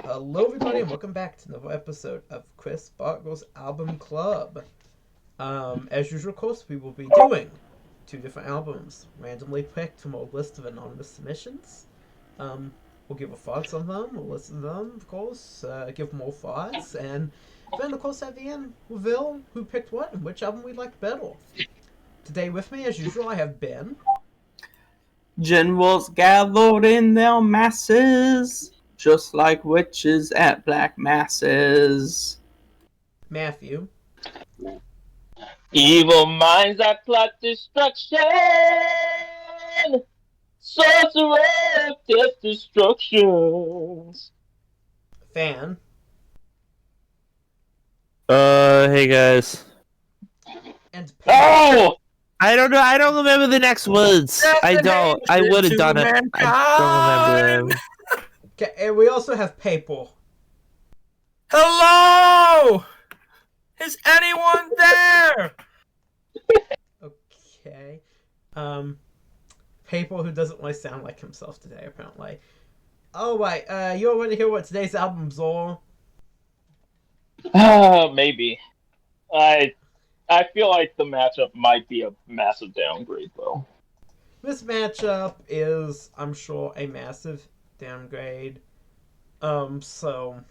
Hello, everybody, and welcome back to another episode of Chris Bartle's Album Club. As usual, of course, we will be doing two different albums, randomly picked from a list of anonymous submissions. We'll give our thoughts on them, we'll listen to them, of course, give more thoughts, and then, of course, at the end, reveal who picked what and which album we liked better. Today with me, as usual, I have Ben. Generals gathered in their masses, just like witches at black masses. Matthew. Evil minds that plot destruction, sorcerer death destructions. Fan. Hey guys. And Oh! I don't know. I don't remember the next words. I don't. I would have done it. I don't remember them. Okay, and we also have Paper. Hello! Is anyone there? Okay. Paper who doesn't really sound like himself today, apparently. Oh, right. You already hear what today's album's are? Maybe. I feel like the matchup might be a massive downgrade, though. This matchup is, I'm sure, a massive downgrade. So...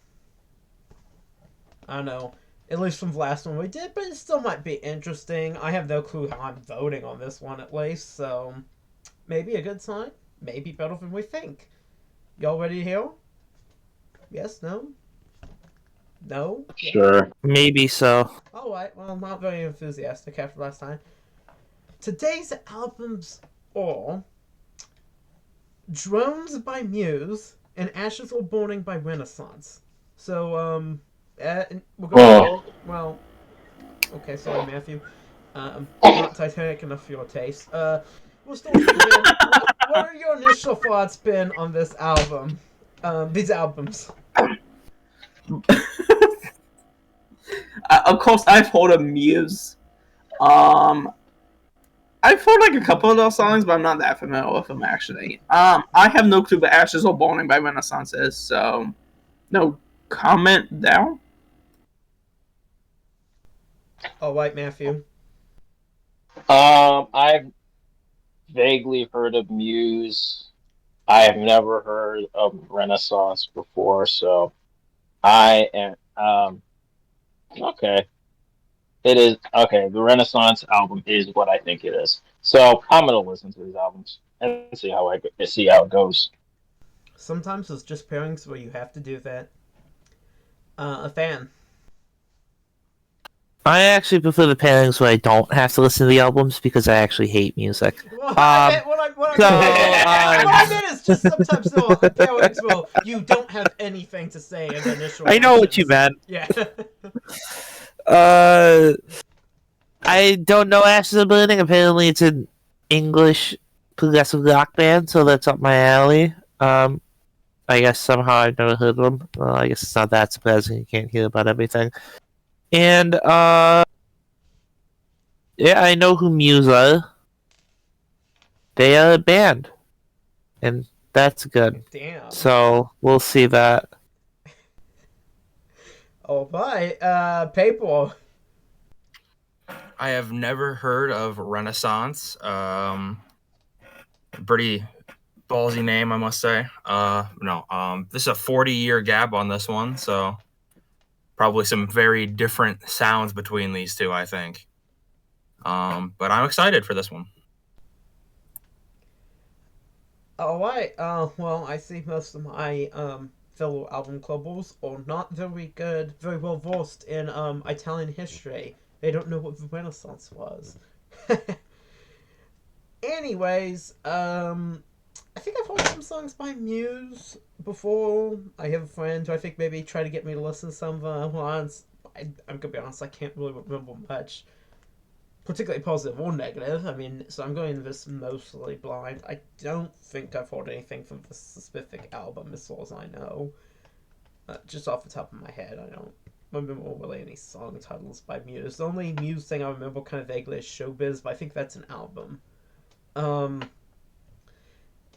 I don't know. At least from the last one we did, but it still might be interesting. I have no clue how I'm voting on this one, at least, so... Maybe a good sign. Maybe better than we think. Y'all ready to hear? Yes? No? No? Sure. Maybe so. Alright, well, I'm not very enthusiastic after last time. Today's albums are Drones by Muse and Ashes or Burning by Renaissance. So, we're going to... Well, okay, sorry, Matthew. Not Titanic enough for your taste. We'll start with Ben. What are your initial thoughts been on this album? These albums? Of course, I've heard of Muse. I've heard like a couple of those songs, but I'm not that familiar with them actually. I have no clue what Ashes or Burning by Renaissance is, so no comment there. Alright, Matthew. I've vaguely heard of Muse. I have never heard of Renaissance before, so I am, okay. It is, okay, the Renaissance album is what I think it is. So I'm going to listen to these albums and see how it goes. Sometimes it's just pairings where you have to do that. A fan. I actually prefer the pairings where I don't have to listen to the albums because I actually hate music. Well, what I meant is just sometimes there are pairings where you don't have anything to say in the initial I know what you meant. Yeah. I don't know Ashes of Burning. Apparently, it's an English progressive rock band, so that's up my alley. I guess somehow I've never heard of them. Well, I guess it's not that surprising. You can't hear about everything. And, yeah, I know who Muse are. They are a band. And that's good. Damn. So, we'll see that. Alright, Paper. I have never heard of Renaissance. Pretty ballsy name, I must say. This is a 40-year gap on this one, so probably some very different sounds between these two, I think. But I'm excited for this one. Alright, well, I see most of my, fellow album clubbers are not very well versed in, Italian history. They don't know what the Renaissance was. Anyways, I think I've heard some songs by Muse before. I have a friend who I think maybe tried to get me to listen to some of them once. I'm gonna be honest, I can't really remember much, particularly positive or negative. I mean, so I'm going this mostly blind. I don't think I've heard anything from this specific album as far as I know. Just off the top of my head, I don't remember really any song titles by Muse. The only Muse thing I remember kind of vaguely is Showbiz, but I think that's an album.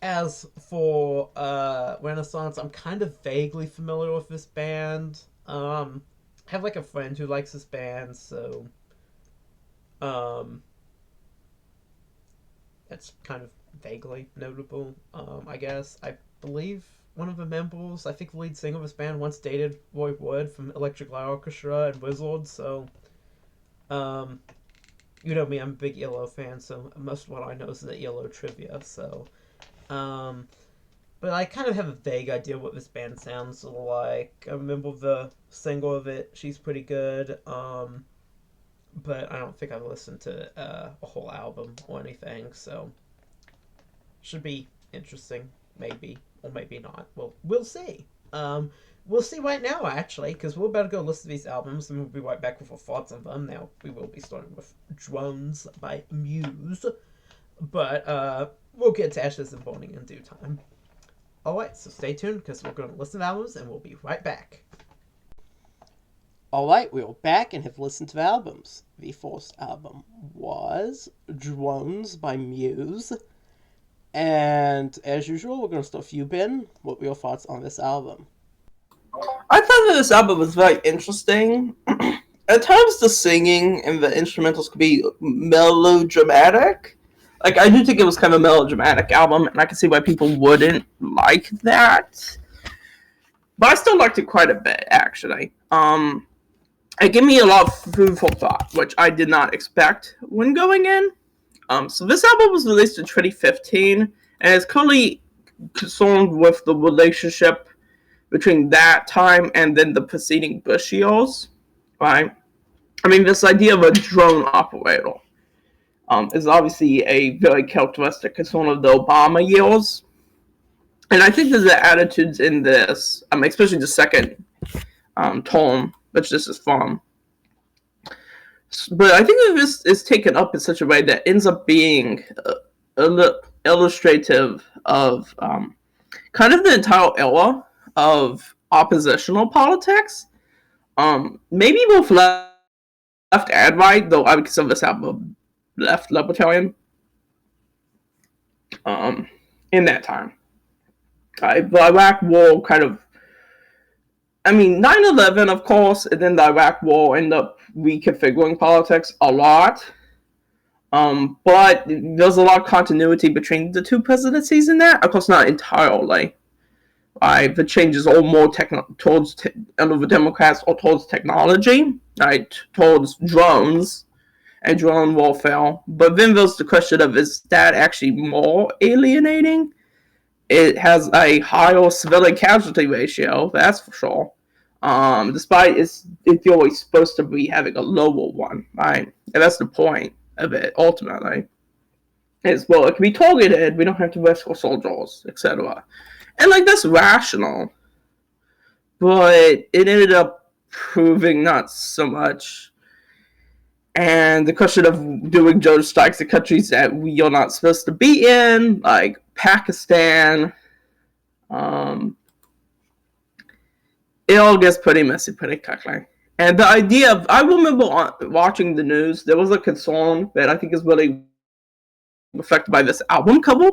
as for Renaissance, I'm kind of vaguely familiar with this band. I have like a friend who likes this band, so um, it's kind of vaguely notable. I guess I believe one of the members, I think the lead singer of this band, once dated Roy Wood from Electric Light Orchestra and Wizard. So, um, you know me, I'm a big ELO fan, so most of what I know is the ELO trivia. So, um, but I kind of have a vague idea what this band sounds like. I remember the single of it; she's pretty good. But I don't think I've listened to a whole album or anything. So, should be interesting, maybe or maybe not. Well, we'll see. We'll see right now, actually, because we're about to go listen to these albums, and we'll be right back with our thoughts on them. Now, we will be starting with Drones by Muse, but we'll get to Ashes and Burning in due time. Alright, so stay tuned, because we're going to listen to albums, and we'll be right back. Alright, we're back and have listened to the albums. The first album was Drones by Muse. And as usual, we're going to start with you, Ben. What were your thoughts on this album? I thought that this album was very interesting. At times, the singing and the instrumentals could be melodramatic. Like, I do think it was kind of a melodramatic album, and I can see why people wouldn't like that. But I still liked it quite a bit, actually. It gave me a lot of food for thought, which I did not expect when going in. So this album was released in 2015, and it's currently concerned with the relationship between that time and then the preceding Bush years, right? I mean, this idea of a drone operator is obviously a very characteristic concern of the Obama years. And I think there's the attitudes in this, especially the second tone, which this is from. But I think that this is taken up in such a way that ends up being illustrative of kind of the entire era of oppositional politics. Maybe both left and right, though I would consider this album left libertarian in that time. The Iraq War kind of, 9/11, of course, and then the Iraq War ended up reconfiguring politics a lot. But there's a lot of continuity between the two presidencies in that. Of course, not entirely. The changes are more towards under the Democrats or towards technology, right? Towards drones and drone warfare. But then there's the question of, is that actually more alienating? It has a higher civilian casualty ratio, that's for sure. Despite it's always supposed to be having a lower one, right? And that's the point of it, ultimately. Is, well, it can be targeted, we don't have to risk our soldiers, etc. And, that's rational. But it ended up proving not so much. And the question of doing drone strikes in countries that we are not supposed to be in, like Pakistan, it all gets pretty messy pretty quickly. And the idea of, I remember watching the news, there was a concern that I think is really reflected by this album cover,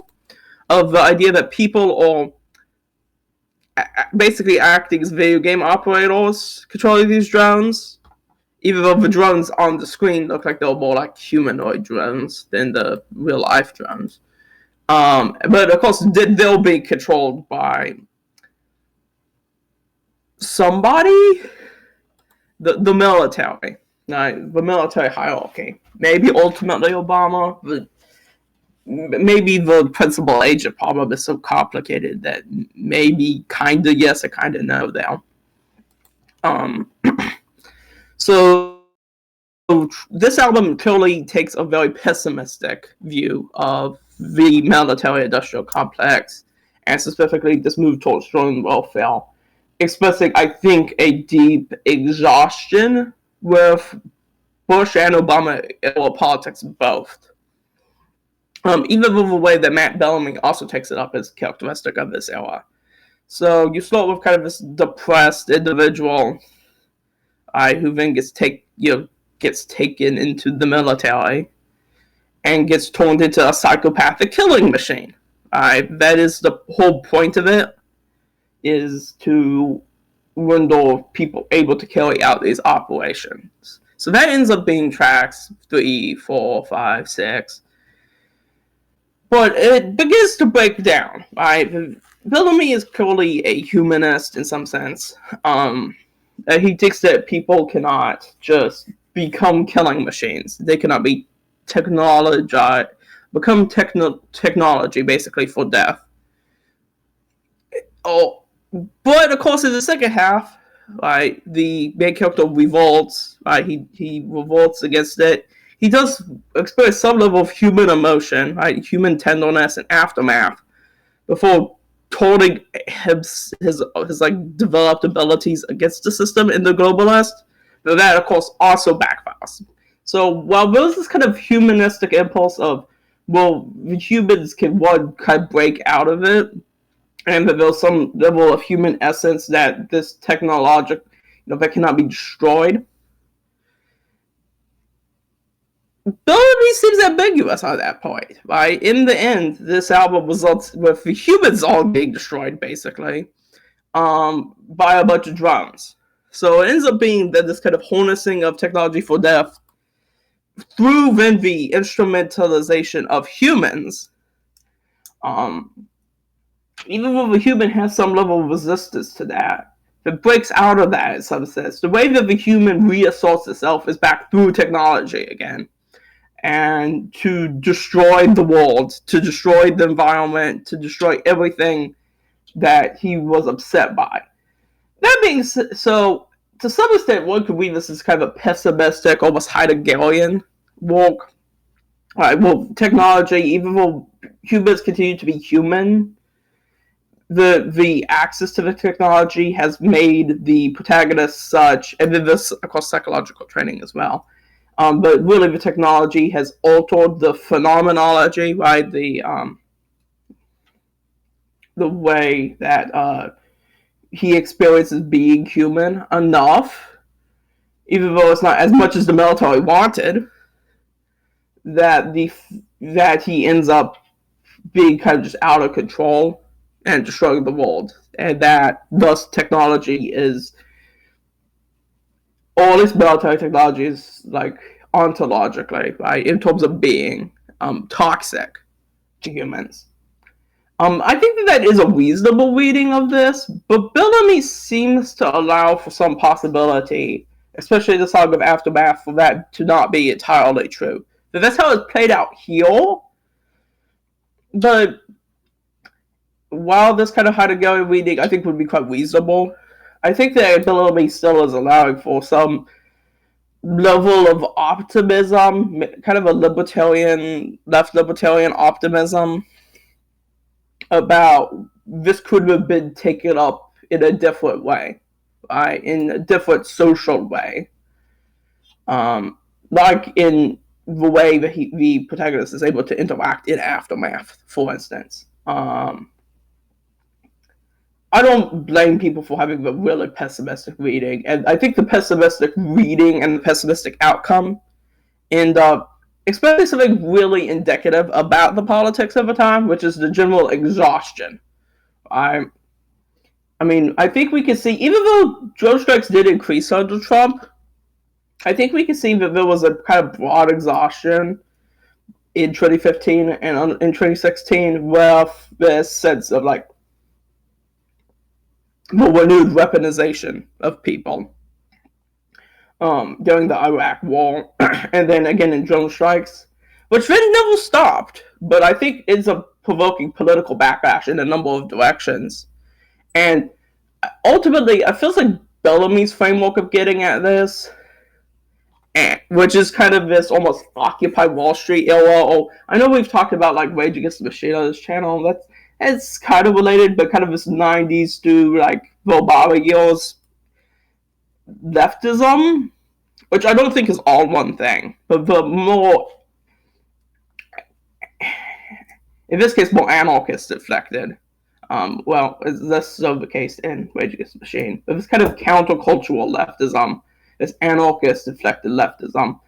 of the idea that people are basically acting as video game operators controlling these drones, even though the drones on the screen look like they're more like humanoid drones than the real life drones. But of course, they'll be controlled by somebody, the military, right? The military hierarchy. Maybe ultimately Obama, but maybe the principal agent problem is so complicated that maybe kind of yes or kind of no there. So this album clearly takes a very pessimistic view of the military-industrial complex, and specifically this move towards drone warfare, expressing, I think, a deep exhaustion with Bush and Obama politics both. Even with the way that Matt Bellamy also takes it up as characteristic of this era. So you start with kind of this depressed individual who then gets taken into the military and gets turned into a psychopathic killing machine, That is the whole point of it, is to render people able to carry out these operations. So that ends up being tracks 3, 4, 5, 6. But it begins to break down, right? Bellamy is clearly a humanist in some sense. He thinks that people cannot just become killing machines. They cannot be technology basically for death. Oh, but of course in the second half, right, the main character revolts. Right, he revolts against it. He does experience some level of human emotion, right, human tenderness and aftermath, before turning his like developed abilities against the system in the globalist. But that of course also backfires. So while there's this kind of humanistic impulse of, well, the humans can one kind of break out of it, and that there's some level of human essence that this technologic, that cannot be destroyed. Bellamy seems ambiguous on that point, right? In the end, this album results with the humans all being destroyed, basically, by a bunch of drones. So it ends up being that this kind of harnessing of technology for death through then the instrumentalization of humans, even though the human has some level of resistance to that, it breaks out of that in some sense. The way that the human reasserts itself is back through technology again. And to destroy the world, to destroy the environment, to destroy everything that he was upset by. That being so, to some extent, one could read this as kind of a pessimistic, almost Heideggerian work. Right, well, technology, even though humans continue to be human, the access to the technology has made the protagonist such, and then this, of course, psychological training as well. But really, the technology has altered the phenomenology, right? The way that he experiences being human enough, even though it's not as much as the military wanted, that he ends up being kind of just out of control and destroying the world, and that thus technology is, or at least military technology is, like, ontologically, right, in terms of being toxic to humans. I think that is a reasonable reading of this, but Bellamy seems to allow for some possibility, especially the Song of Aftermath, for that to not be entirely true. So that's how it's played out here. But while this kind of Heideggerian reading, I think, would be quite reasonable, I think that Bellamy still is allowing for some level of optimism, kind of a left libertarian optimism about this could have been taken up in a different way, right? In a different social way. Like in the way that the protagonist is able to interact in Aftermath, for instance. I don't blame people for having a really pessimistic reading, and I think the pessimistic reading and the pessimistic outcome end up expecting something really indicative about the politics of the time, which is the general exhaustion. I mean, I think we can see, even though drone strikes did increase under Trump, I think we can see that there was a kind of broad exhaustion in 2015 and in 2016 with this sense of, like, the renewed weaponization of people during the Iraq War, and then again in drone strikes, which then never stopped, but I think ends up provoking political backlash in a number of directions. And ultimately, I feel like Bellamy's framework of getting at this, which is kind of this almost Occupy Wall Street era, or I know we've talked about, like, Rage Against the Machine on this channel, it's kind of related, but kind of this 90s to, like, Obama years leftism, which I don't think is all one thing, but the more, in this case, more anarchist inflected. Well, that's so the case in Rage Against the Machine, but this kind of countercultural leftism, this anarchist inflected leftism,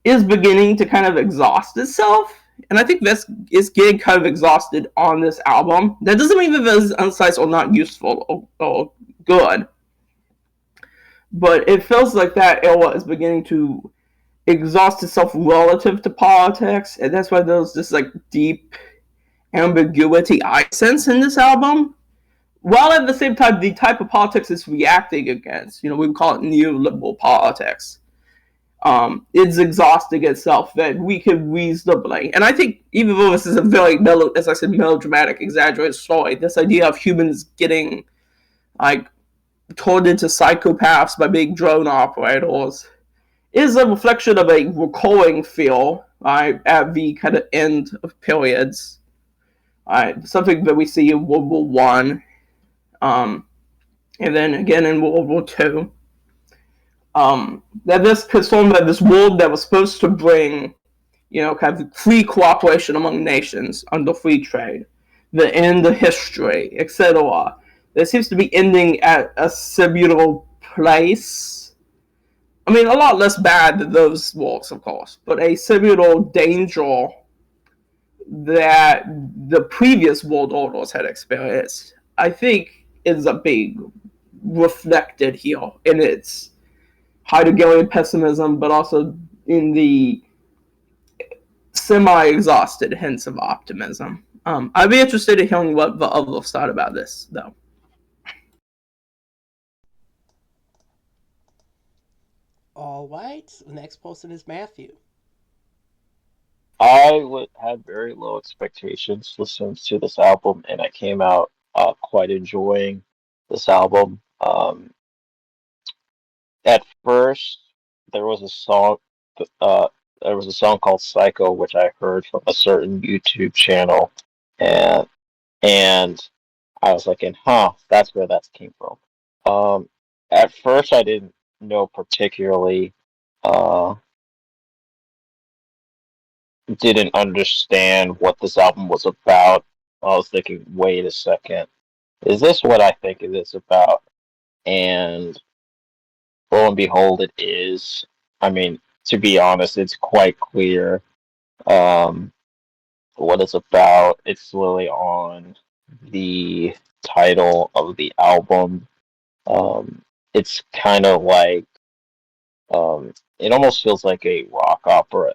is beginning to kind of exhaust itself and I think this is getting kind of exhausted on this album. That doesn't mean that it's unsize or not useful or good, but it feels like that era is beginning to exhaust itself relative to politics, and that's why there's this like deep ambiguity I sense in this album. While at the same time, the type of politics it's reacting against, we would call it neoliberal politics. It's exhausting itself that we can reasonably, and I think even though this is a very as I said, melodramatic, exaggerated story, this idea of humans getting like turned into psychopaths by being drone operators is a reflection of a recurring feel, right, at the kind of end of periods. Something that we see in World War One, and then again in World War Two. That this concern that this world that was supposed to bring, kind of free cooperation among nations under free trade, the end of history, etc. That seems to be ending at a similar place. I mean, a lot less bad than those wars, of course, but a similar danger that the previous world orders had experienced, I think, is a big reflected here in its Heideggerian pessimism, but also in the semi-exhausted hints of optimism. I'd be interested in hearing what the others thought about this, though. All right, the next person is Matthew. I would have very low expectations listening to this album, and I came out quite enjoying this album. At first, there was a song. Uh, there was a song called "Psycho," which I heard from a certain YouTube channel, and and I was like, that's where that came from. At first, I didn't know particularly. Didn't understand what this album was about. I was thinking, wait a second, is this what I think it is about? And lo and behold, it is. I mean, to be honest, it's quite clear what it's about. It's literally on the title of the album. It's kind of like it almost feels like a rock opera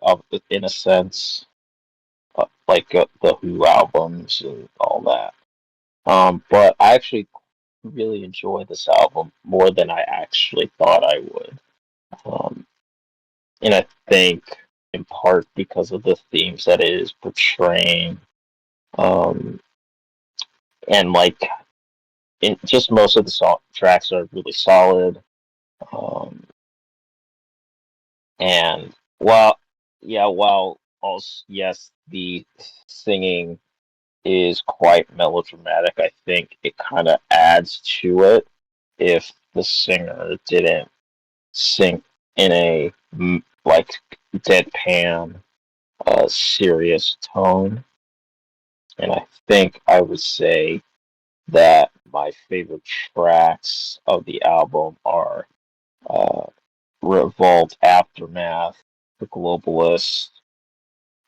in a sense, like the Who albums and all that. But I actually really enjoy this album more than I actually thought I would. And I think in part because of the themes that it is portraying. And like, just most of the tracks are really solid. And while also, yes, the singing is quite melodramatic, I think it kind of adds to it if the singer didn't sing in a like deadpan, serious tone. And I think I would say that my favorite tracks of the album are Revolt, Aftermath, The Globalist,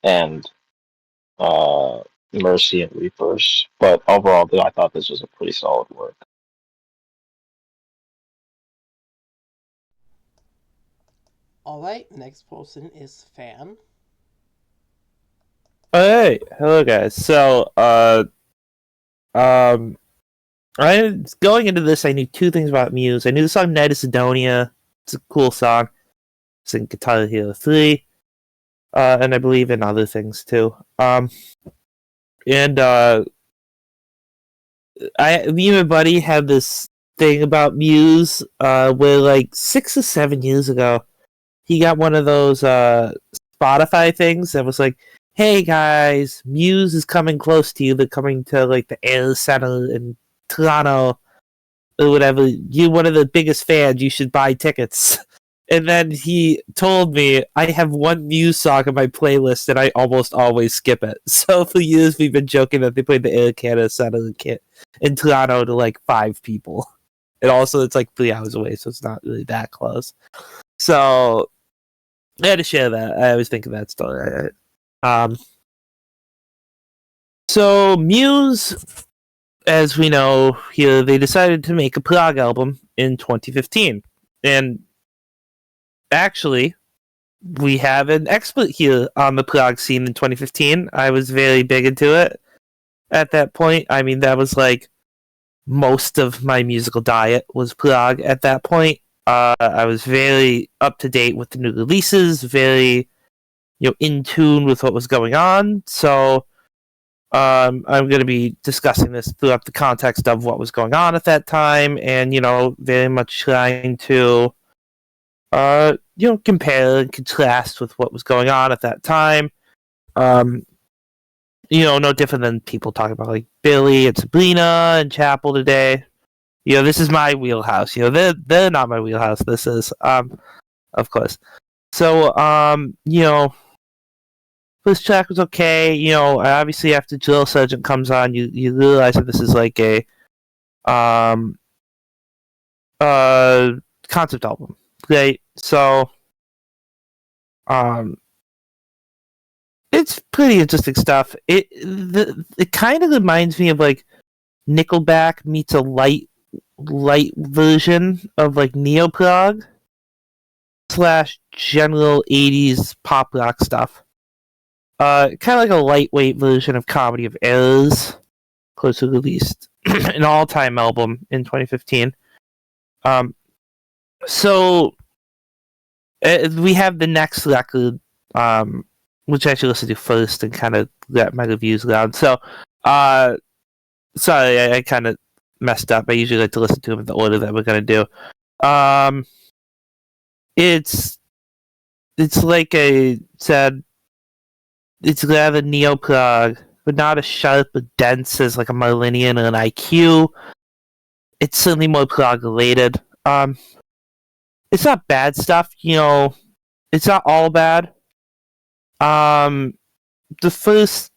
and Mercy and Reapers. But overall, I thought this was a pretty solid work. All right, next person is Fan. Hey, hello guys. So, I going into this, I knew two things about Muse. I knew the song "Night of Sidonia." It's a cool song. It's in Guitar Hero 3, and I believe in other things too. And me and my buddy had this thing about Muse, where like 6 or 7 years ago, he got one of those Spotify things that was like, "Hey guys, Muse is coming close to you. They're coming to like the Air Center in Toronto or whatever. You're one of the biggest fans. You should buy tickets." And then he told me I have one Muse song on my playlist and I almost always skip it. So for years we've been joking that they played the Air Canada Center in Toronto to like 5 people. And also it's like 3 hours away, so it's not really that close. So I had to share that. I always think of that story. So Muse, as we know here, they decided to make a prog album in 2015. And actually, we have an expert here on the prog scene in 2015. I was very big into it at that point. I mean, that was like most of my musical diet was prog at that point. I was very up to date with the new releases, very in tune with what was going on. So I'm going to be discussing this throughout the context of what was going on at that time, and very much trying to compare and contrast with what was going on at that time. No different than people talking about like Billy and Sabrina and Chapel today. This is my wheelhouse. They're not my wheelhouse. This is, of course. So, this track was okay. Obviously after Drill Sergeant comes on, you realize that this is like a, concept album, right? So, it's pretty interesting stuff. It kind of reminds me of like Nickelback meets a light version of like neo-prog / general 80s pop rock stuff. Kind of like a lightweight version of Comedy of Errors, closely released an all-time album in 2015. So we have the next record, which I should listen to first and kind of get my reviews around. So, sorry, I kind of messed up. I usually like to listen to them in the order that we're going to do. It's like I said, it's rather neo-prog, but not as sharp or dense as like a Marlinian or an IQ. It's certainly more prog-related. It's not bad stuff, it's not all bad. The first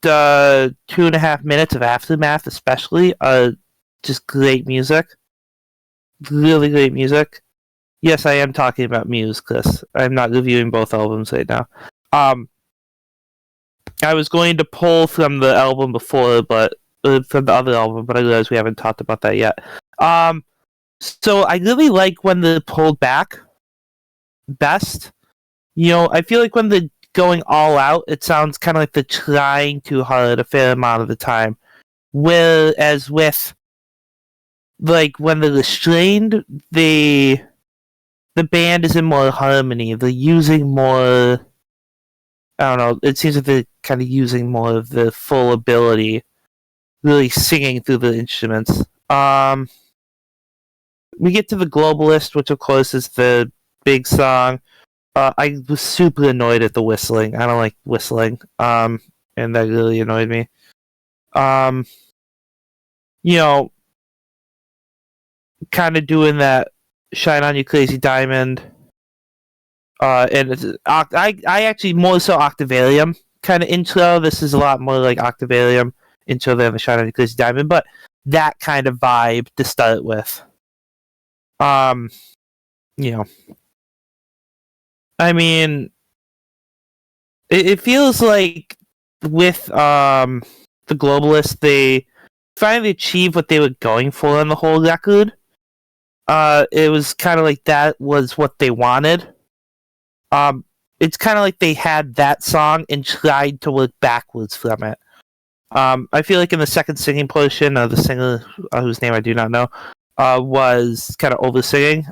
2.5 minutes of Aftermath especially are just great music. Really great music. Yes, I am talking about Muse, Chris. I'm not reviewing both albums right now. I was going to pull from the album before, but from the other album, but I realized we haven't talked about that yet. So I really like when they're pulled back best. I feel like when they're going all out, it sounds kind of like they're trying too hard a fair amount of the time. Whereas with like when they're restrained, the band is in more harmony. They're using more. I don't know. It seems like they're kind of using more of the full ability, really singing through the instruments. We get to the Globalist, which of course is the big song. I was super annoyed at the whistling. I don't like whistling. And that really annoyed me. Kind of doing that "Shine on You Crazy Diamond." And it's, I actually more so Octavarium kind of intro. This is a lot more like Octavarium intro than the "Shine on You Crazy Diamond," but that kind of vibe to start with. I mean, it feels like with the Globalists, they finally achieved what they were going for on the whole record. It was kind of like that was what they wanted. It's kind of like they had that song and tried to work backwards from it. I feel like in the second singing portion, the singer whose name I do not know was kind of over singing.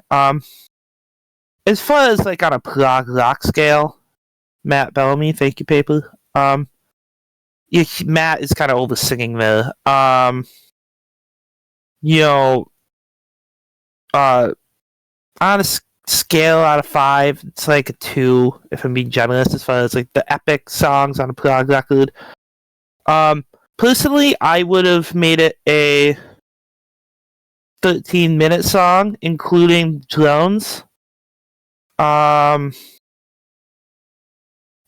As far as like on a prog rock scale, Matt Bellamy, thank you, Paper. Matt is kind of over singing there. On a scale out of 5, it's like a 2, if I'm being generous, as far as like the epic songs on a prog record. Personally, I would have made it a 13-minute song, including drones.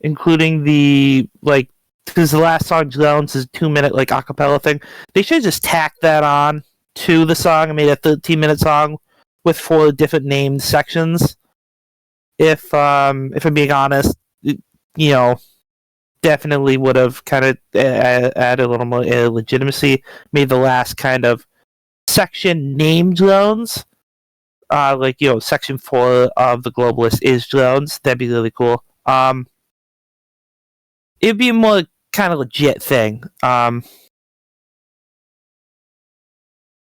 Including the like, because the last song drones is a 2-minute like acapella thing. They should have just tacked that on to the song and made a 13-minute song with 4 different named sections. If I'm being honest, they definitely would have kind of added a little more legitimacy. Made the last kind of section name drones. Like, section 4 of the Globalist is drones. That'd be really cool. It'd be a more kind of legit thing.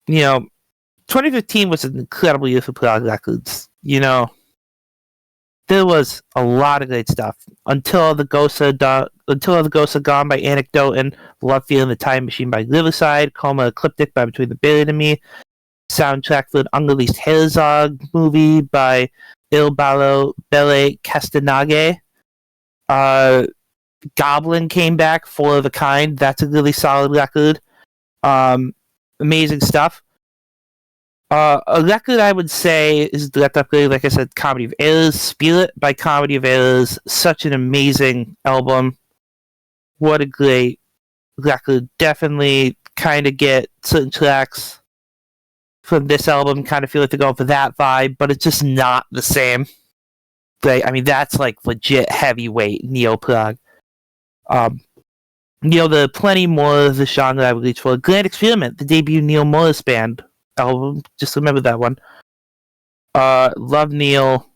2015 was an incredible year for prog records. There was a lot of great stuff. Until the Ghosts Are Gone by Anecdote, and Love Feeling the Time Machine by Riverside, Coma Ecliptic by Between the Buried and Me, soundtrack for an unreleased Herzog movie by Il Belle Castanage. Goblin came back, Four of the Kind. That's a really solid record. Amazing stuff. A record I would say is direct upgrade, like I said, Comedy of Errors. Spirit by Comedy of Errors. Such an amazing album. What a great record. Definitely kind of get certain tracks from this album, kind of feel like they're going for that vibe, but it's just not the same. That's like legit heavyweight neo-prog. There are plenty more of the genre I would reach for. Grand Experiment, the debut Neil Morris Band album. Just remember that one. Love Neil.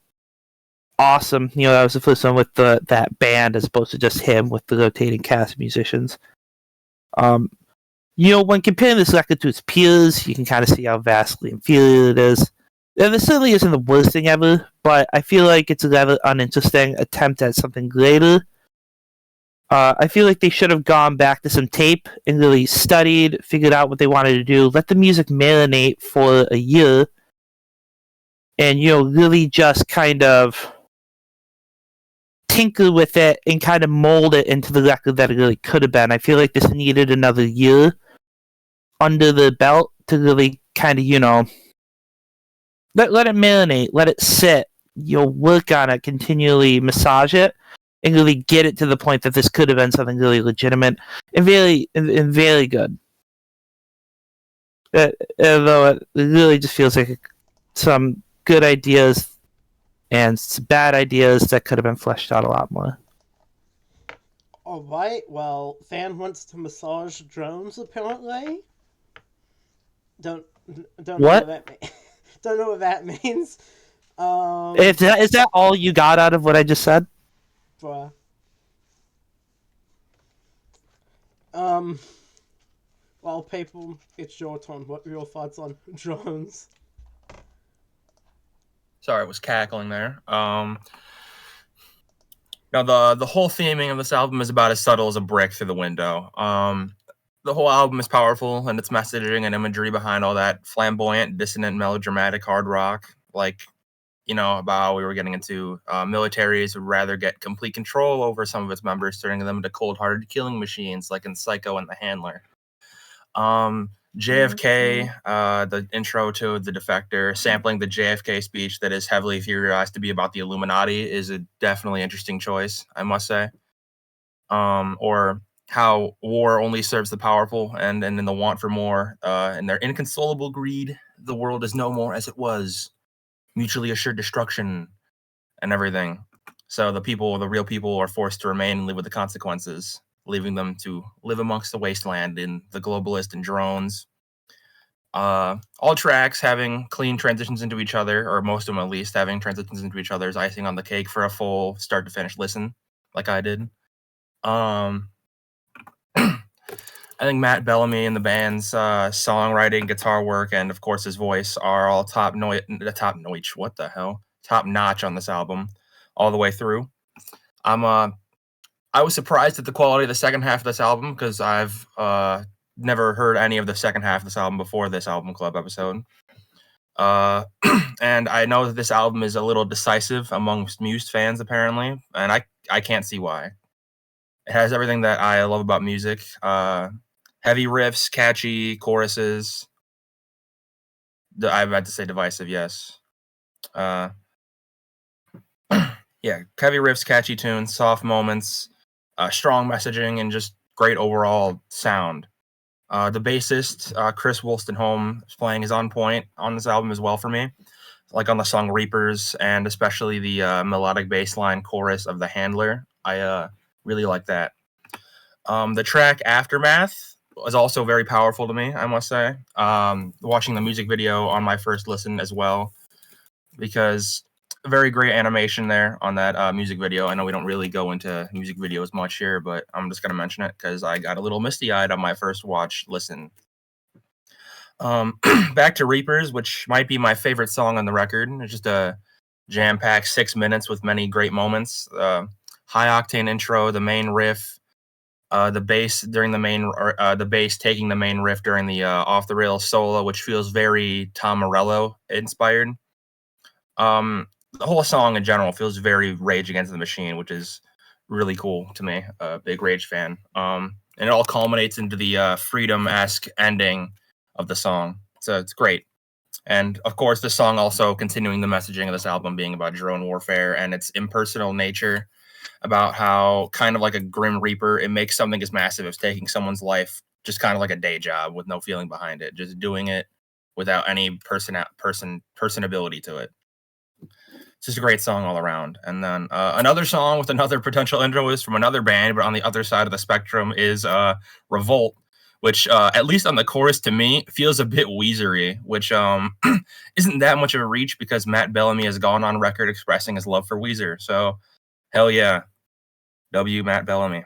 Awesome. That was the first one with that band as opposed to just him with the rotating cast of musicians. When comparing this record to its peers, you can kind of see how vastly inferior it is. And this certainly isn't the worst thing ever, but I feel like it's a rather uninteresting attempt at something greater. I feel like they should have gone back to some tape and really studied, figured out what they wanted to do, let the music marinate for a year, and, really just kind of tinker with it and kind of mold it into the record that it really could have been. I feel like this needed another year under the belt to really kind of, let it marinate, let it sit, work on it, continually massage it, and really get it to the point that this could have been something really legitimate and very good. Although it really just feels like some good ideas and some bad ideas that could have been fleshed out a lot more. Alright, well, Fan wants to massage drones, apparently. Don't What? know what that means. Don't know what that means. Is that all you got out of what I just said? Bruh. Well, people, it's your turn. What are your thoughts on drones? Sorry, I was cackling there. Now the whole theming of this album is about as subtle as a brick through the window. The whole album is powerful, and its messaging and imagery behind all that flamboyant, dissonant, melodramatic hard rock, like, about how we were getting into militaries would rather get complete control over some of its members, turning them into cold-hearted killing machines, like in Psycho and The Handler. JFK, the intro to The Defector, sampling the JFK speech that is heavily theorized to be about the Illuminati is a definitely interesting choice, I must say. Or how war only serves the powerful, and in the want for more, and their inconsolable greed, the world is no more as it was, mutually assured destruction, and everything. So the real people, are forced to remain and live with the consequences, leaving them to live amongst the wasteland in The Globalist and Drones. All tracks having clean transitions into each other, or most of them at least having transitions into each other, is icing on the cake for a full start to finish listen, like I did. I think Matt Bellamy and the band's songwriting, guitar work, and of course his voice are all top notch on this album, all the way through. I was surprised at the quality of the second half of this album, because I've never heard any of the second half of this album before this album club episode. And I know that this album is a little decisive amongst Muse fans, apparently, and I can't see why. It has everything that I love about music. Heavy riffs, catchy choruses. I've had to say divisive, yes. Yeah, heavy riffs, catchy tunes, soft moments, strong messaging, and just great overall sound. The bassist, Chris Wolstenholme, playing is on point on this album as well for me. Like on the song Reapers, and especially the melodic bass line chorus of The Handler. I really like that. The track Aftermath was also very powerful to me, I must say. Watching the music video on my first listen as well, because very great animation there on that music video. I know we don't really go into music videos much here, but I'm just going to mention it because I got a little misty-eyed on my first listen. Back to Reapers, which might be my favorite song on the record. It's just a jam-packed 6 minutes with many great moments. High-octane intro, the main riff, the bass during the bass taking the main riff during the off the rails solo, which feels very Tom Morello inspired. The whole song in general feels very Rage Against the Machine, which is really cool to me. A big Rage fan. And it all culminates into the Freedom-esque ending of the song. So it's great. And of course, the song also continuing the messaging of this album being about drone warfare and its impersonal nature, about how kind of like a Grim Reaper, it makes something as massive as taking someone's life just kind of like a day job with no feeling behind it, just doing it without any personability to it. It's just a great song all around. And then another song with another potential intro is from another band, but on the other side of the spectrum is Revolt, which at least on the chorus to me feels a bit Weezery, which isn't that much of a reach because Matt Bellamy has gone on record expressing his love for Weezer. So hell yeah, W Matt Bellamy.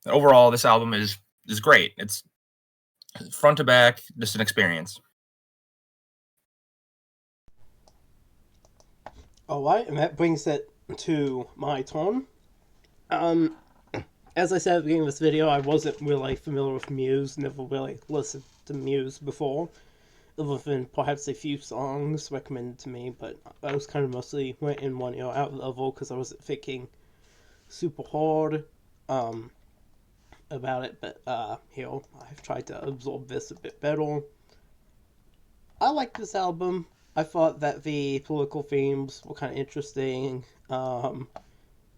Overall, this album is great. It's front to back, just an experience. Alright, and that brings it to my turn. As I said at the beginning of this video, I wasn't really familiar with Muse, never really listened to Muse before, other than perhaps a few songs recommended to me, but I was kind of mostly went in one ear out of the other because I wasn't thinking super hard about it, but here, I've tried to absorb this a bit better. I like this album. I thought that the political themes were kind of interesting,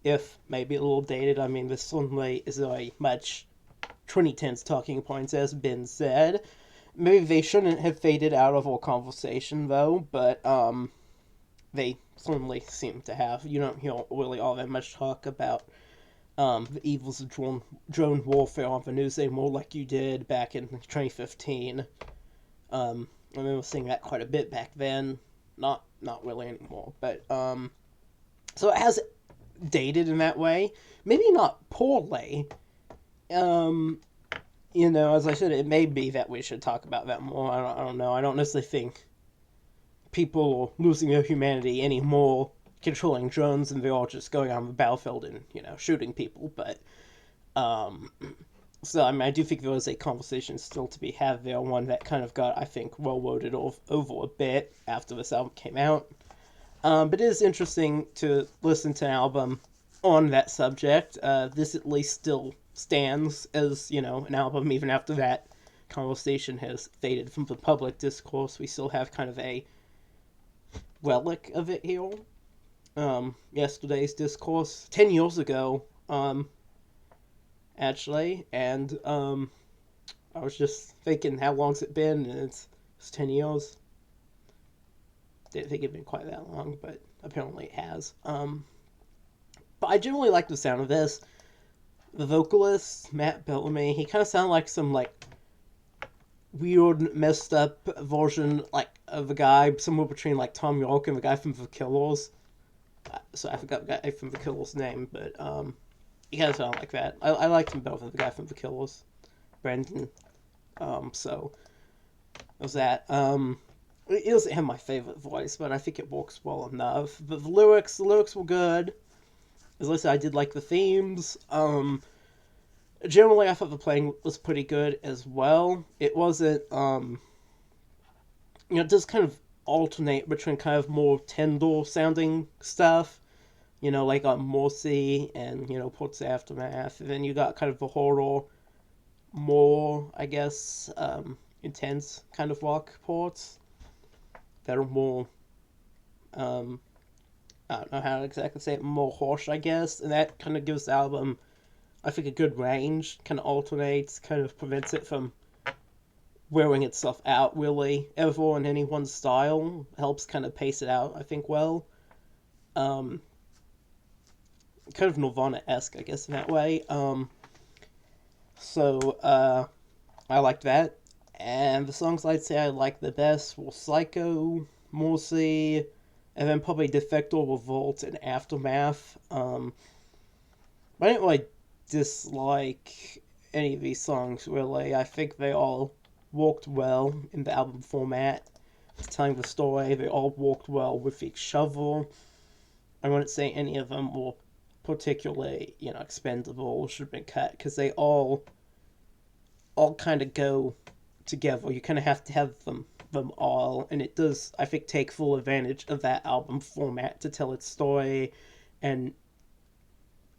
if maybe a little dated. I mean, this certainly is a much 2010s talking points, as been said. Maybe they shouldn't have faded out of our conversation, though, but they certainly seem to have. You don't hear really all that much talk about the evils of drone warfare on the news anymore like you did back in 2015. I remember seeing that quite a bit back then. Not really anymore, but so it has dated in that way. Maybe not poorly. You know, as I said, it may be that we should talk about that more. I don't know. I don't necessarily think people are losing their humanity anymore controlling drones and they're all just going on the battlefield and, you know, shooting people. But so, I mean, I do think there was a conversation still to be had there, one that kind of got, I think, well-worded over a bit after this album came out. But it is interesting to listen to an album on that subject. This at least still stands as, you know, an album even after that conversation has faded from the public discourse. We still have kind of a relic of it here. Yesterday's discourse, 10 years ago, actually, and I was just thinking, how long's it been? And it's 10 years. Didn't think it'd been quite that long, but apparently it has. But I generally like the sound of this. The vocalist, Matt Bellamy, he kind of sounded like some, like, weird, messed up version, like, of a guy somewhere between, like, Tom York and the guy from The Killers. So I forgot the guy from The Killers' name, but, he kind of sounded like that. I liked him better than the guy from The Killers, Brandon. So, it was that. It doesn't have my favorite voice, but I think it works well enough. But the lyrics were good. As I said, I did like the themes. Generally, I thought the playing was pretty good as well. It wasn't, you know, it does kind of alternate between kind of more tender sounding stuff, you know, like on Morsi and, you know, Port's Aftermath. And then you got kind of the horror, more, I guess, intense kind of rock parts that are more, I don't know how to exactly say it, more harsh, I guess. And that kind of gives the album, I think, a good range, kind of alternates, kind of prevents it from wearing itself out, really, ever in any one style. Helps kind of pace it out, I think, well. Kind of Nirvana-esque, I guess, in that way. So I liked that. And the songs I'd say I liked the best were Psycho, Morrissey, and then probably Defector, Revolt, and Aftermath. I didn't really dislike any of these songs, really. I think they all worked well in the album format. Telling the story, they all worked well with each other. I wouldn't say any of them were particularly, expendable or should have been cut, because they all kind of go together. You kind of have to have them all, and it does, I think, take full advantage of that album format to tell its story, and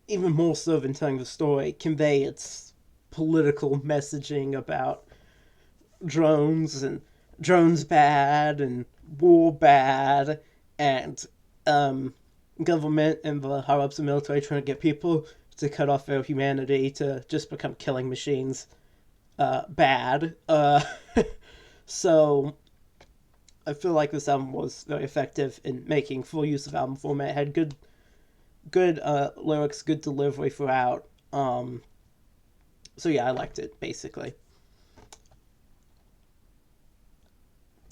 even more so than telling the story, convey its political messaging about drones and drones bad and war bad and government and the higher ups of the military trying to get people to cut off their humanity to just become killing machines bad. So I feel like this album was very effective in making full use of album format. It had good lyrics, good delivery throughout. So yeah, I liked it basically.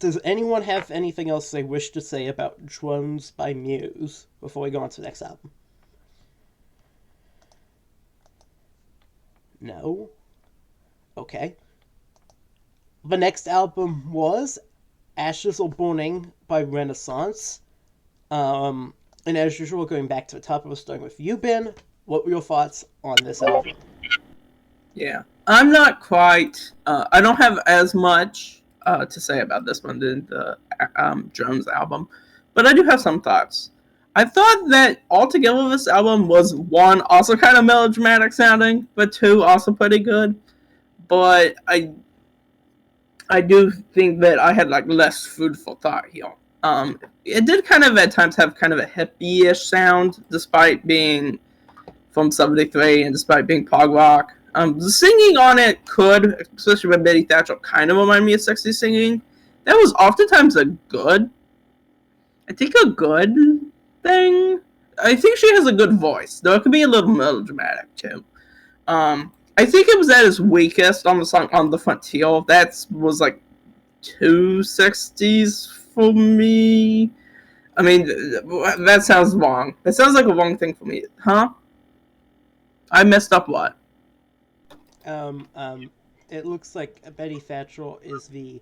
Does anyone have anything else they wish to say about Drones by Muse before we go on to the next album? No? Okay. The next album was Ashes or Burning by Renaissance. And as usual, going back to the top of the starting with you, Ben. What were your thoughts on this album? Yeah, I'm not quite. I don't have as much to say about this one than the Drones album, but I do have some thoughts. I thought that altogether this album was, one, also kind of melodramatic sounding, but two, also pretty good. But I do think that I had like less food for thought here. It did kind of at times have kind of a hippie-ish sound, despite being from '73 and despite being prog rock. The singing on it could, especially with Betty Thatcher, kind of remind me of '60s singing. That was oftentimes a good thing. I think she has a good voice, though it could be a little melodramatic too. I think it was at its weakest on the song "On the Frontier." That was like two '60s for me. I mean, that sounds wrong. That sounds like a wrong thing for me, huh? I messed up what? It looks like Betty Thatcher is the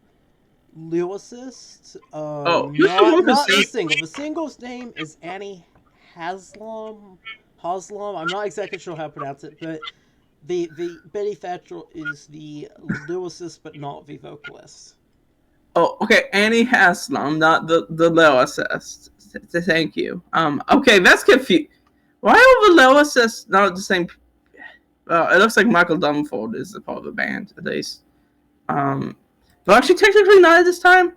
lyricist. You Not the the same. single. The single's name is Annie Haslam. Haslam. I'm not exactly sure how to pronounce it, but the Betty Thatcher is the lyricist, but not the vocalist. Oh, okay. Annie Haslam, not the lyricist. Thank you. Okay, that's confused. Why are the lyricists not the same? It looks like Michael Dunford is a part of the band, at least. But actually, technically not at this time.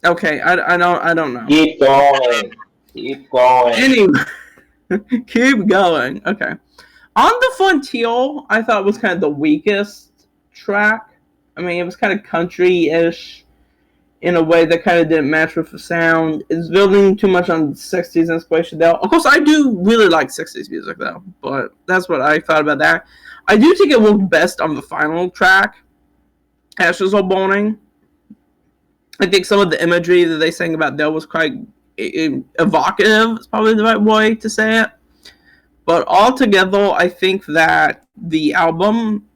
Okay, I don't know. Keep going. Keep going. Anyway, keep going. Okay. On the Frontier, I thought was kind of the weakest track. I mean, it was kind of country-ish in a way that kind of didn't match with the sound. It's building too much on 60s inspiration, though. Of course, I do really like 60s music, though, but that's what I thought about that. I do think it worked best on the final track, Ashes Are Burning. I think some of the imagery that they sang about there was quite evocative, is probably the right way to say it. But altogether, I think that the album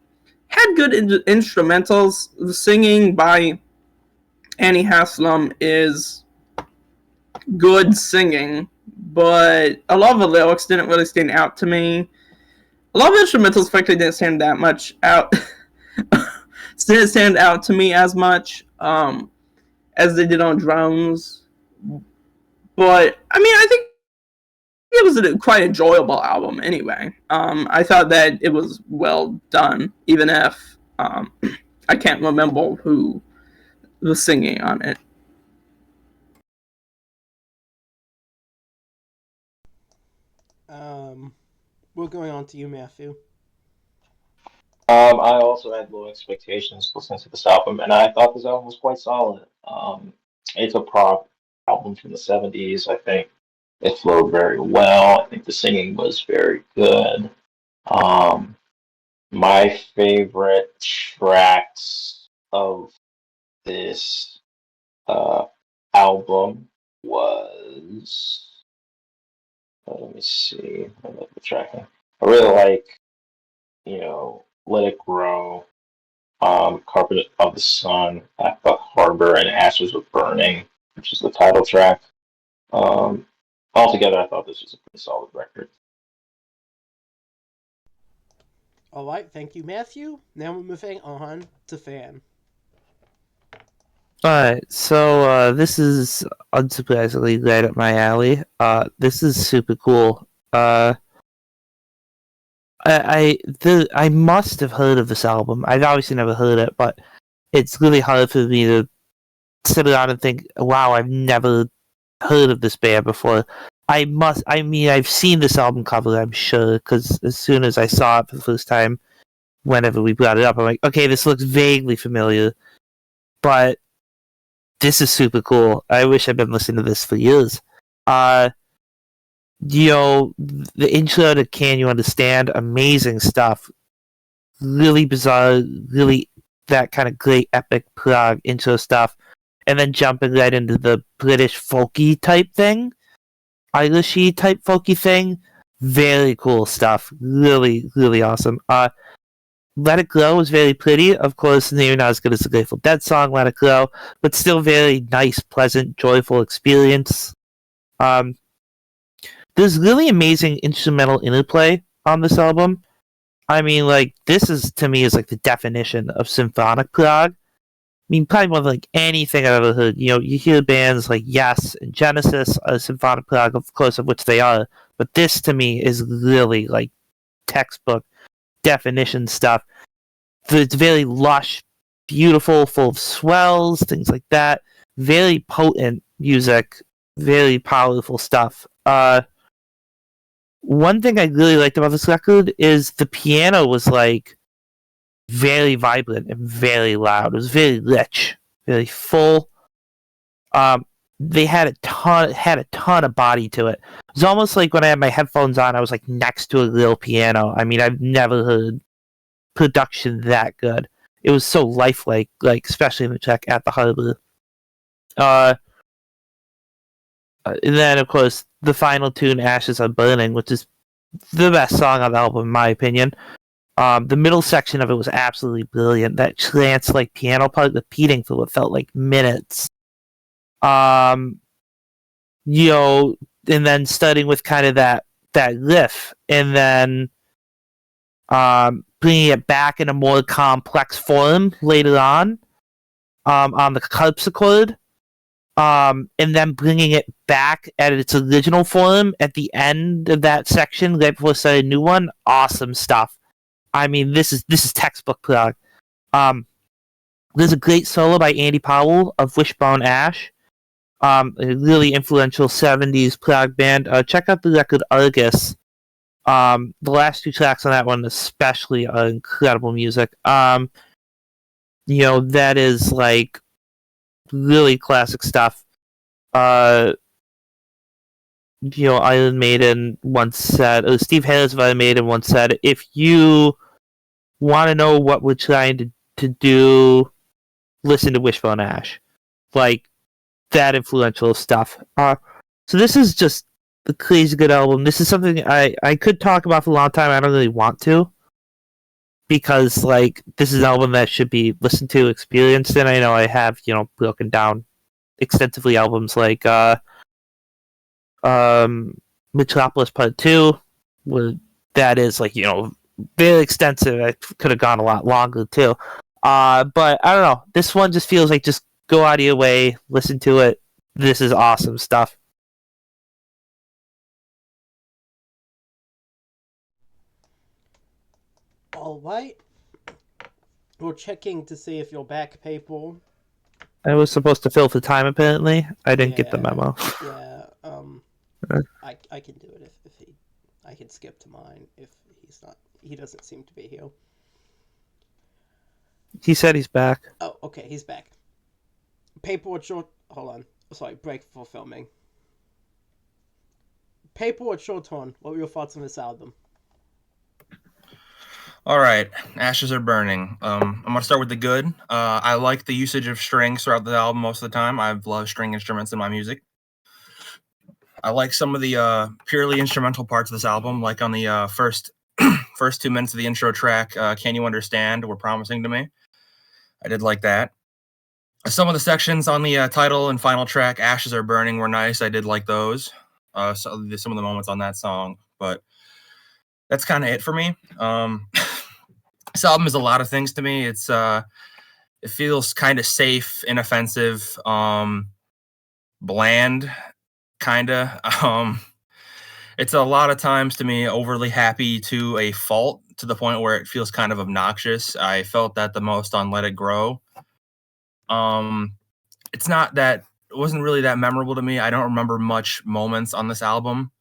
had good instrumentals. The singing by Annie Haslam is good singing, but a lot of the lyrics didn't really stand out to me. A lot of the instrumentals, frankly, didn't stand that much out. Didn't stand out to me as much as they did on Drones. But I mean, I think it was a quite enjoyable album anyway. I thought that it was well done, even if I can't remember who was singing on it. We're going on to you, Matthew. I also had low expectations listening to this album, and I thought this album was quite solid. It's a prog album from the '70s. I think it flowed very well. I think the singing was very good. My favorite tracks of this uh, album was. Let me see. I love the tracking. I really like, Let It Grow, Carpet of the Sun, Harbor, and Ashes of Burning, which is the title track. Um, Altogether, I thought this was a pretty solid record. All right, thank you, Matthew. Now we're moving on to Fan. Alright, so this is unsurprisingly right up my alley. This is super cool. I must have heard of this album. I've obviously never heard it, but it's really hard for me to sit down and think, wow, I've never heard of this band before. I've seen this album cover, I'm sure, because as soon as I saw it for the first time, whenever we brought it up, I'm like, okay, this looks vaguely familiar, but this is super cool. I wish I'd been listening to this for years. The intro to Can You Understand? Amazing stuff. Really bizarre, really that kind of great epic prog intro stuff. And then jumping right into the British folky type thing. Irishy type folky thing. Very cool stuff. Really, really awesome. Let It Go is very pretty. Of course, maybe not as good as the Grateful Dead song, Let It Go, but still very nice, pleasant, joyful experience. There's really amazing instrumental interplay on this album. I mean, like, this is, to me, is like the definition of symphonic prog. I mean, probably more than like anything I've ever heard. You hear bands like Yes and Genesis, symphonic prog, of course, of which they are, but this, to me, is really, like, textbook definition stuff. It's very lush, beautiful, full of swells, things like that. Very potent music, very powerful stuff. One thing I really liked about this record is the piano was like very vibrant and very loud. It was very rich, very full. They had a ton of body to it. It was almost like when I had my headphones on, I was like next to a real piano. I mean, I've never heard production that good. It was so lifelike, like especially in the track At the Harbor. And then of course the final tune, Ashes Are Burning, which is the best song on the album in my opinion. The middle section of it was absolutely brilliant. That trance-like piano part repeating for what felt like minutes. And then starting with kind of that riff, and then bringing it back in a more complex form later on the harpsichord, and then bringing it back at its original form at the end of that section right before starting a new one. Awesome stuff. I mean, this is textbook prog. There's a great solo by Andy Powell of Wishbone Ash, a really influential 70s prog band. Check out the record Argus. The last two tracks on that one especially are incredible music. That is like really classic stuff. Iron Maiden once said, or Steve Harris of Iron Maiden once said, if you want to know what we're trying to do, listen to Wishbone Ash. Like, that influential stuff. So this is just a crazy good album. This is something I could talk about for a long time. I don't really want to. Because, like, this is an album that should be listened to, experienced, and I know I have, broken down extensively albums like Metropolis Part 2, where that is, like, very extensive. I could have gone a lot longer, too. But, I don't know. This one just feels like just go out of your way, listen to it. This is awesome stuff. Alright. We're checking to see if you're back, people. I was supposed to fill for time, apparently. I didn't get the memo. Yeah, I can do it if he... I can skip to mine if he's not... He doesn't seem to be here. He said he's back. Oh, okay, he's back. Paperwork short... Hold on. Sorry, break for filming. Paperwork short horn. What were your thoughts on this album? All right, Ashes Are Burning. I'm gonna start with the good. I like the usage of strings throughout the album most of the time. I've loved string instruments in my music. I like some of the purely instrumental parts of this album, like on the first 2 minutes of the intro track. Can You Understand? Were promising to me. I did like that. Some of the sections on the title and final track, Ashes Are Burning, were nice. I did like those. Some of the moments on that song, but that's kind of it for me. This album is a lot of things to me. It feels kind of safe, inoffensive, bland, kind of. It's a lot of times to me overly happy to a fault, to the point where it feels kind of obnoxious. I felt that the most on Let It Grow. It's not that it wasn't really that memorable to me. I don't remember much moments on this album.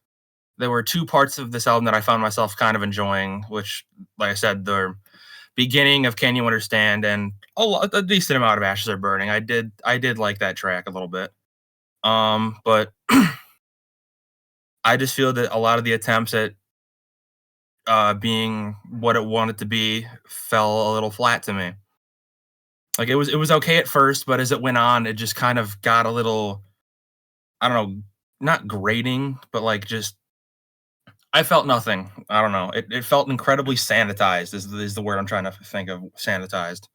There were two parts of this album that I found myself kind of enjoying, which, like I said, the beginning of Can You Understand and a decent amount of Ashes Are Burning. I did like that track a little bit. But I just feel that a lot of the attempts at being what it wanted to be fell a little flat to me. Like it was okay at first, but as it went on, it just kind of got a little, I don't know, not grating, but like just I felt nothing. I don't know. It felt incredibly sanitized is the word I'm trying to think of. Sanitized.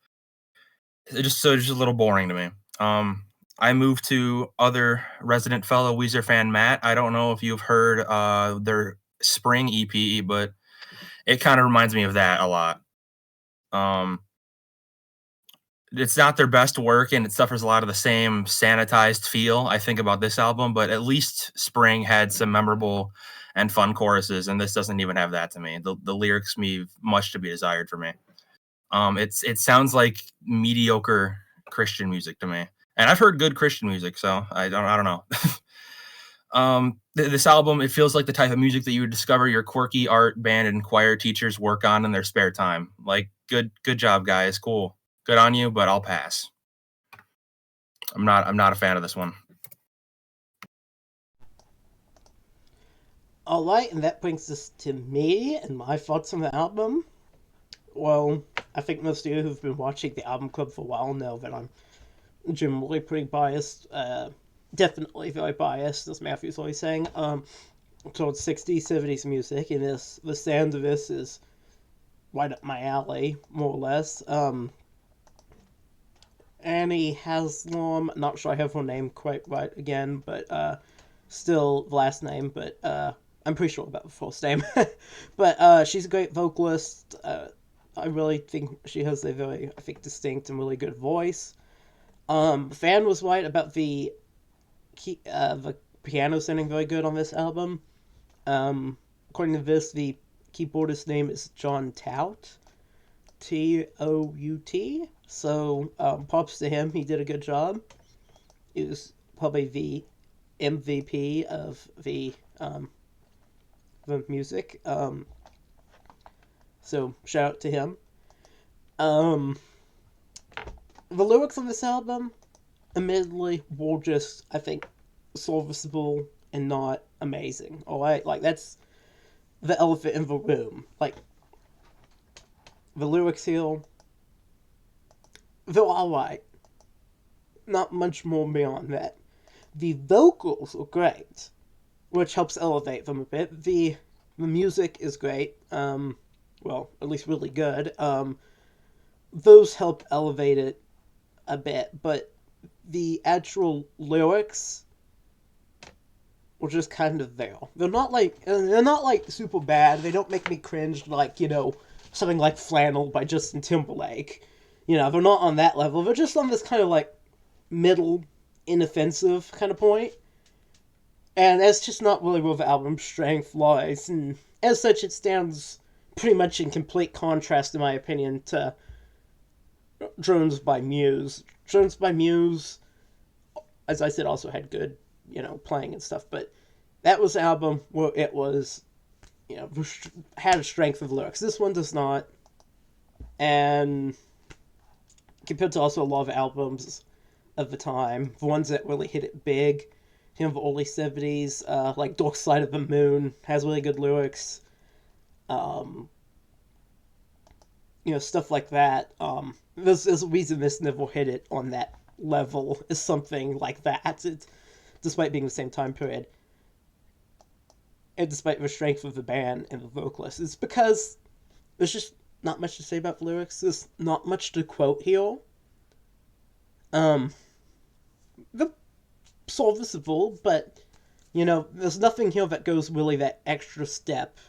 Just a little boring to me. I moved to other resident fellow Weezer fan Matt. I don't know if you've heard their spring EP, but it kind of reminds me of that a lot. It's not their best work, and it suffers a lot of the same sanitized feel I think about this album, but at least Spring had some memorable and fun choruses, and this doesn't even have that to me. The lyrics leave much to be desired for me. It sounds like mediocre Christian music to me, and I've heard good Christian music, so I don't know. This album, it feels like the type of music that you would discover your quirky art band and choir teachers work on in their spare time. Like, good job, guys. Cool. Good on you, but I'll pass. I'm not a fan of this one. Alright, and that brings us to me and my thoughts on the album. Well, I think most of you who've been watching the album club for a while know that I'm generally pretty biased. Definitely very biased, as Matthew's always saying. Towards 60s, 70s music, and the sound of this is right up my alley, more or less. Annie Haslam, not sure I have her name quite right again, but still the last name, but I'm pretty sure about the first name. But she's a great vocalist. I really think she has a very, I think, distinct and really good voice. Fan was right about the piano sounding very good on this album. According to this, the keyboardist's name is John Tout. Tout. So, props to him. He did a good job. He was probably the MVP of the music. So, shout out to him. The lyrics on this album, admittedly, were just, I think, serviceable and not amazing. Alright? Like, that's the elephant in the room. Like, the lyrics here, they're alright. Not much more beyond that. The vocals are great, which helps elevate them a bit. The music is great. Well, at least really good. Those help elevate it a bit, but the actual lyrics were just kind of there. They're not like super bad. They don't make me cringe like, something like Flannel by Justin Timberlake. They're not on that level. They're just on this kind of like middle, inoffensive kind of point. And that's just not really where the album's strength lies. And as such, it stands pretty much in complete contrast, in my opinion, to Drones by Muse. Drones by Muse, as I said, also had good, playing and stuff. But that was an album where it was, had a strength of lyrics. This one does not. And compared to also a lot of albums of the time, the ones that really hit it big, the early 70s, like Dark Side of the Moon has really good lyrics. stuff like that. There's a reason this never hit it on that level is something like that. Despite being the same time period, and despite the strength of the band and the vocalists, it's because there's just not much to say about the lyrics. There's not much to quote here. The serviceable, but there's nothing here that goes really that extra step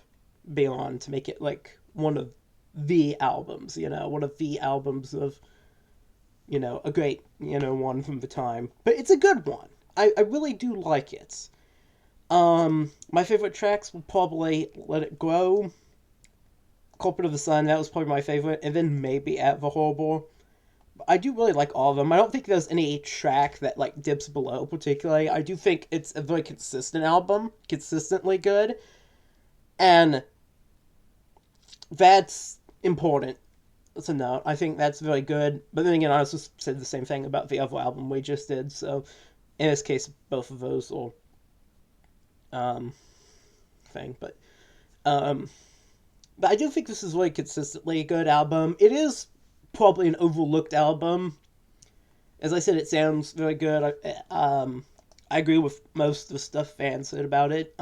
beyond to make it like one of the albums. One of the albums of a great one from the time. But it's a good one. I really do like it. My favorite tracks will probably Let It Grow, Culprit of the Sun, that was probably my favorite, and then maybe At the Horrible. I do really like all of them. I don't think there's any track that like dips below particularly. I do think it's a very consistent album, consistently good, and that's important to note. I think that's very good. But then again, I also said the same thing about the other album we just did. So in this case, both of those are thing. But I do think this is really consistently a good album. It is probably an overlooked album. As I said, it sounds very good. I agree with most of the stuff fans said about it.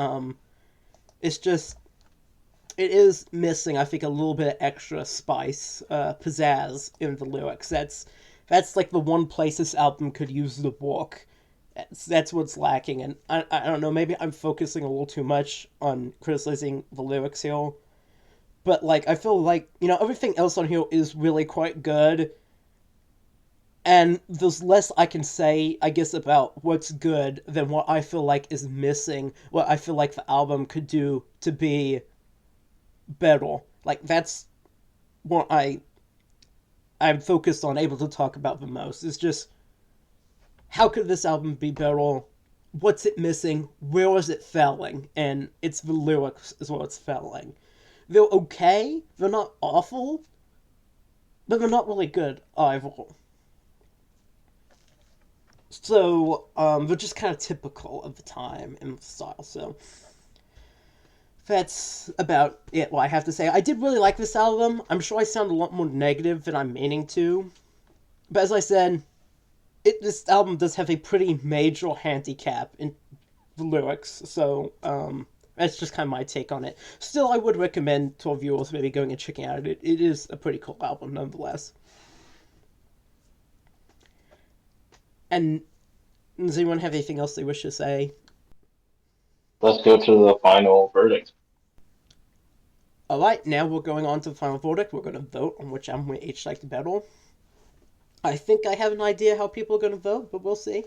It's just, it is missing, I think, a little bit of extra spice, pizzazz in the lyrics. That's like the one place this album could use the book. That's what's lacking, and I don't know, maybe I'm focusing a little too much on criticizing the lyrics here. But, like, I feel like, everything else on here is really quite good. And there's less I can say, I guess, about what's good than what I feel like is missing. What I feel like the album could do to be better. Like, that's what I'm focused on, able to talk about the most. It's just, how could this album be better? What's it missing? Where is it failing? And it's the lyrics is where it's failing. They're okay, they're not awful, but they're not really good either. So, they're just kind of typical of the time and the style, so that's about it, what I have to say. I did really like this album. I'm sure I sound a lot more negative than I'm meaning to, but as I said, this album does have a pretty major handicap in the lyrics, so, that's just kind of my take on it. Still, I would recommend to our viewers maybe going and checking out it. It is a pretty cool album, nonetheless. And does anyone have anything else they wish to say? Let's go to the final verdict. Alright, now we're going on to the final verdict. We're going to vote on which album we each like the better. I think I have an idea how people are going to vote, but we'll see.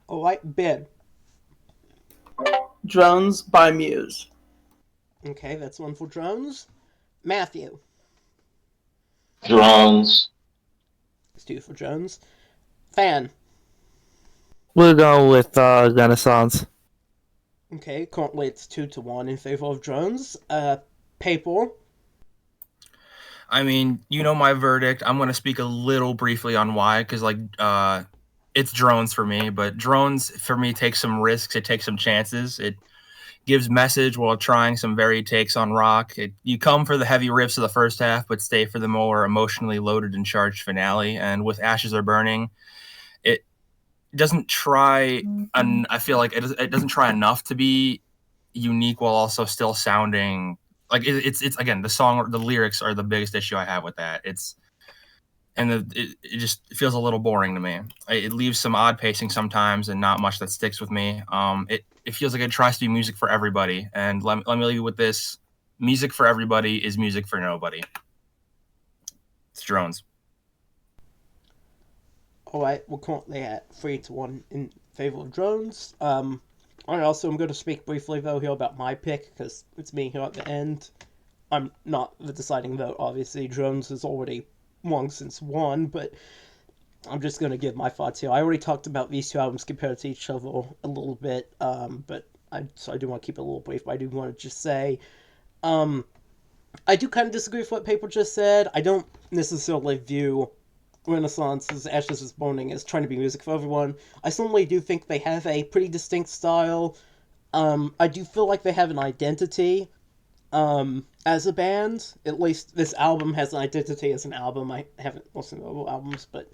Alright, Ben. Drones by Muse. Okay, that's one for Drones. Matthew. Drones. It's two for Drones. Fan. We'll go with Renaissance. Okay, currently it's 2-1 in favor of Drones. Paper. I mean, my verdict. I'm going to speak a little briefly on why, because, it's Drones for me, but Drones, for me, takes some risks. It takes some chances. It gives message while trying some varied takes on rock. You come for the heavy riffs of the first half, but stay for the more emotionally loaded and charged finale. And with Ashes Are Burning, it doesn't try, and I feel like it doesn't try enough to be unique while also still sounding like it's again, the song, the lyrics are the biggest issue I have with that. It just feels a little boring to me. It leaves some odd pacing sometimes and not much that sticks with me. It feels like it tries to be music for everybody. And let me leave you with this. Music for everybody is music for nobody. It's Drones. Alright, we're currently at 3-1 in favor of Drones. I also am going to speak briefly, though, here about my pick, because it's me here at the end. I'm not the deciding vote, obviously. Drones has already long since won, but I'm just going to give my thoughts here. I already talked about these two albums compared to each other a little bit, but I do want to keep it a little brief, but I do want to just say, I do kind of disagree with what Paper just said. I don't necessarily view Renaissance's Ashes is Burning as trying to be music for everyone. I certainly do think they have a pretty distinct style. I do feel like they have an identity. As a band, at least this album has an identity as an album. I haven't listened to all albums, but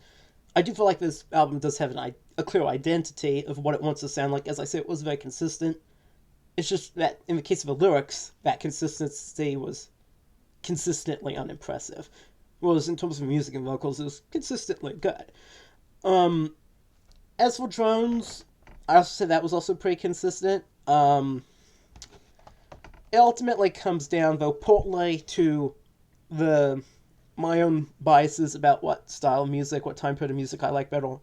I do feel like this album does have a clear identity of what it wants to sound like. As I said, it was very consistent. It's just that in the case of the lyrics, that consistency was consistently unimpressive. Whereas in terms of music and vocals, it was consistently good. As for drones, I also said that was also pretty consistent. It ultimately comes down, though, partly to my own biases about what style of music, what time period of music I like better,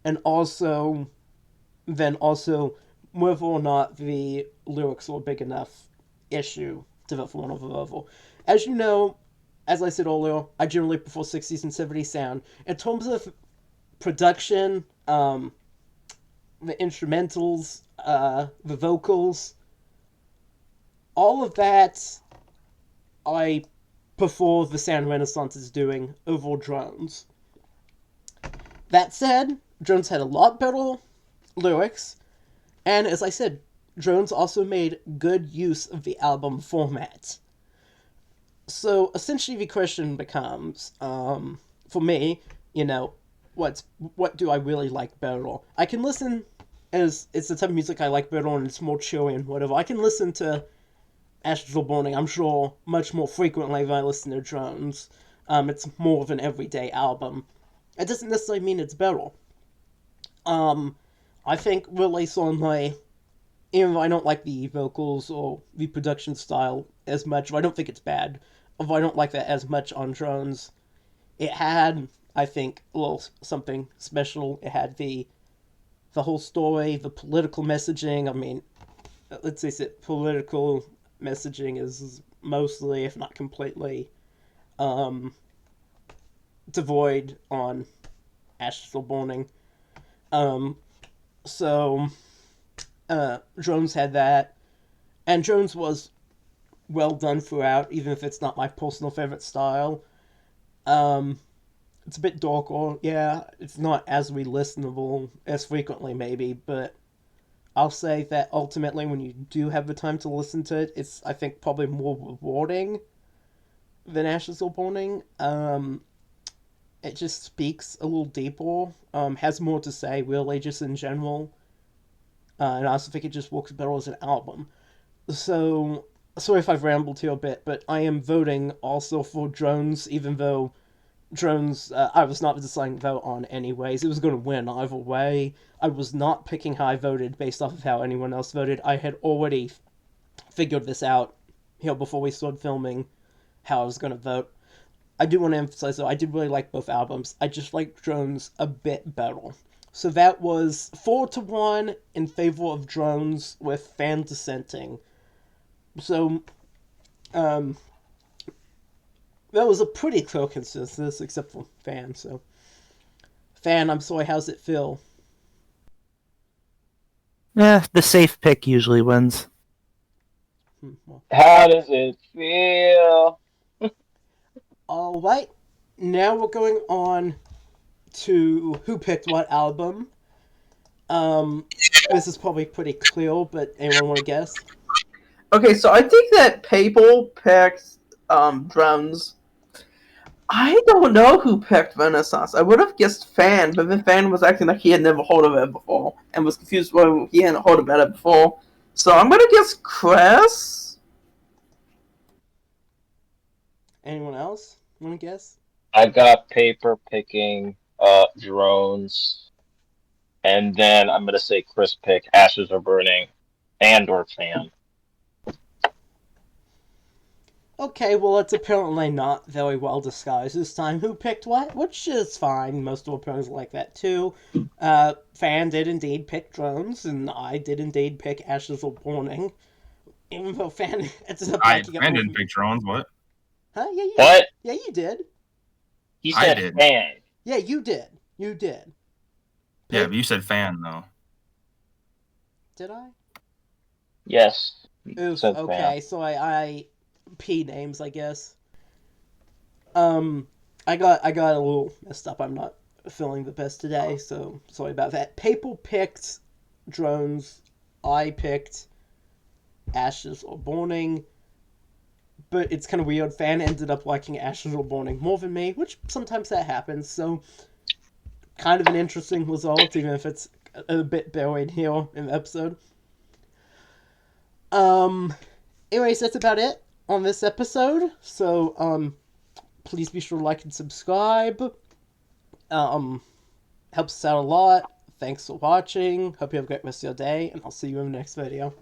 and also whether or not the lyrics were a big enough issue to vote for one over the other. As you know, as I said earlier, I generally prefer 60s and 70s sound. In terms of production, the instrumentals, the vocals, all of that, I prefer the sound Renaissance is doing over drones. That said, drones had a lot better lyrics, and as I said, drones also made good use of the album format. So essentially the question becomes, for me, what do I really like better? I can listen, as it's the type of music I like better and it's more cheery and whatever. I can listen to Ashes or Burning, I'm sure, much more frequently than I listen to drones. It's more of an everyday album. It doesn't necessarily mean it's better. I think really songly, even though I don't like the vocals or the production style as much, or I don't think it's bad, although I don't like that as much on drones, it had, I think, a little something special. It had the whole story, the political messaging. I mean, let's face it, political messaging is mostly, if not completely, devoid on Ashes or Burning. So, Drones had that, and Drones was well done throughout, even if it's not my personal favorite style. It's a bit darker, yeah, it's not as re-listenable as frequently, maybe, but I'll say that ultimately, when you do have the time to listen to it, it's, I think, probably more rewarding than Ashes or Burning. It just speaks a little deeper, has more to say, really, just in general. And I also think it just works better as an album. So, sorry if I've rambled here a bit, but I am voting also for Drones, even though Drones, I was not the deciding vote on anyways. It was going to win either way. I was not picking how I voted based off of how anyone else voted. I had already figured this out, before we started filming, how I was going to vote. I do want to emphasize, though, I did really like both albums. I just like Drones a bit better. So that was 4-1 in favor of Drones, with fan dissenting. So, that was a pretty clear consensus, except for Fan, so. Fan, I'm sorry, how's it feel? Yeah, the safe pick usually wins. Well. How does it feel? Alright, now we're going on to who picked what album. This is probably pretty clear, but anyone want to guess? Okay, so I think that Papal picked Drones. I don't know who picked Renaissance. I would have guessed Fan, but the Fan was acting like he had never heard of it before and was confused why he hadn't heard about it before. So I'm gonna guess Chris. Anyone else want to guess? I got paper picking drones, and then I'm gonna say Chris pick Ashes Are Burning and or Fan. Okay, well, it's apparently not very well disguised this time. Who picked what? Which is fine. Most of our opponents like that too. Fan did indeed pick Drones, and I did indeed pick Ashes Are Burning. Even though Fan ended up liking it. I didn't pick drones. What? Huh? Yeah, you What? did. Yeah, you did. He I said did. Fan. Yeah, you did. You did. Yeah, but you said Fan though. Did I? Yes. He Oof, said okay, Fan. so I P names, I guess. I got a little messed up. I'm not feeling the best today, so sorry about that. Papal picked Drones. I picked Ashes Are Burning. but it's kind of weird. Fan ended up liking Ashes Are Burning more than me, which sometimes that happens, so kind of an interesting result, even if it's a bit buried here in the episode. Anyways, that's about it on this episode, so, please be sure to like and subscribe. Helps us out a lot. Thanks for watching. Hope you have a great rest of your day, and I'll see you in the next video.